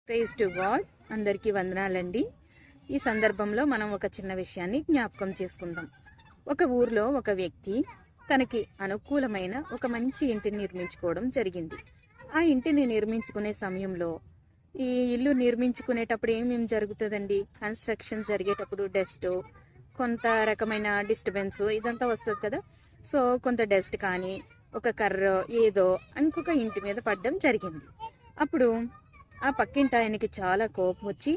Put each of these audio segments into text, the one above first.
Praise to God. అందరికీ వందనాలండి. ఈ సందర్భంలో మనం ఒక చిన్న విషయాన్ని జ్ఞాపకం చేసుకుందాం. ఒక ఊర్లో ఒక వ్యక్తి తనకి అనుకూలమైన ఒక మంచి ఇంటిని నిర్మించుకోవడం జరిగింది. ఆ ఇంటిని నిర్మించుకునే సమయంలో ఈ ఇల్లు నిర్మించుకునేటప్పుడు ఏమేమి జరుగుతుందండి, కన్స్ట్రక్షన్ జరిగేటప్పుడు డస్ట్, కొంత రకమైన డిస్టర్బెన్స్ ఇదంతా వస్తుంది కదా. సో కొంత డస్ట్ కానీ ఒక కర్ర ఏదో ఇంకొక ఇంటి మీద పడడం జరిగింది. అప్పుడు ఆ పక్కింటి ఆయనకి చాలా కోపం వచ్చి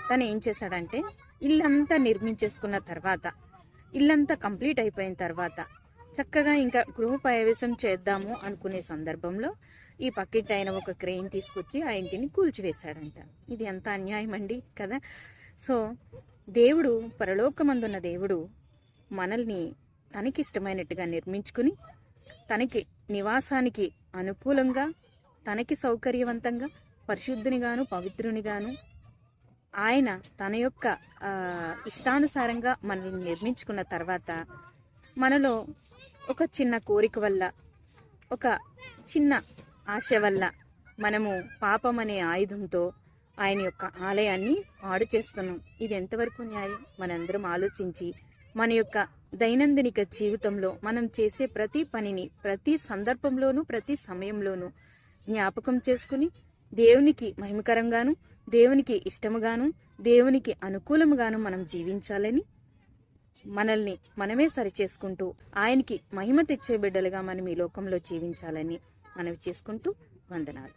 తను ఏం చేశాడంటే, ఇల్లంతా నిర్మించేసుకున్న తర్వాత, ఇల్లంతా కంప్లీట్ అయిపోయిన తర్వాత చక్కగా ఇంకా గృహప్రవేశం చేద్దాము అనుకునే సందర్భంలో ఈ పక్కింటి ఆయన ఒక క్రెయిన్ తీసుకొచ్చి ఆ ఇంటిని కూల్చివేశాడంట. ఇది ఎంత అన్యాయం అండి కదా. సో దేవుడు, పరలోకమందున్న దేవుడు మనల్ని తనకిష్టమైనట్టుగా నిర్మించుకుని తనకి నివాసానికి అనుకూలంగా, తనకి సౌకర్యవంతంగా, పరిశుద్ధునిగాను పవిత్రునిగాను ఆయన తన యొక్క ఇష్టానుసారంగా మనల్ని నిర్మించుకున్న తర్వాత మనలో ఒక చిన్న కోరిక వల్ల, ఒక చిన్న ఆశ వల్ల మనము పాపం అనే ఆయుధంతో ఆయన యొక్క ఆలయాన్ని పాడు చేస్తున్నాం. ఇది ఎంతవరకు న్యాయం? మనందరం ఆలోచించి మన యొక్క దైనందినిక జీవితంలో మనం చేసే ప్రతి పనిని ప్రతి సందర్భంలోనూ ప్రతి సమయంలోనూ జ్ఞాపకం చేసుకుని దేవునికి మహిమకరంగాను, దేవునికి ఇష్టముగాను, దేవునికి అనుకూలముగాను మనం జీవించాలని, మనల్ని మనమే సరిచేసుకుంటూ ఆయనకి మహిమ తెచ్చే బిడ్డలుగా మనం ఈ లోకంలో జీవించాలని మనవి చేసుకుంటూ వందనాలు.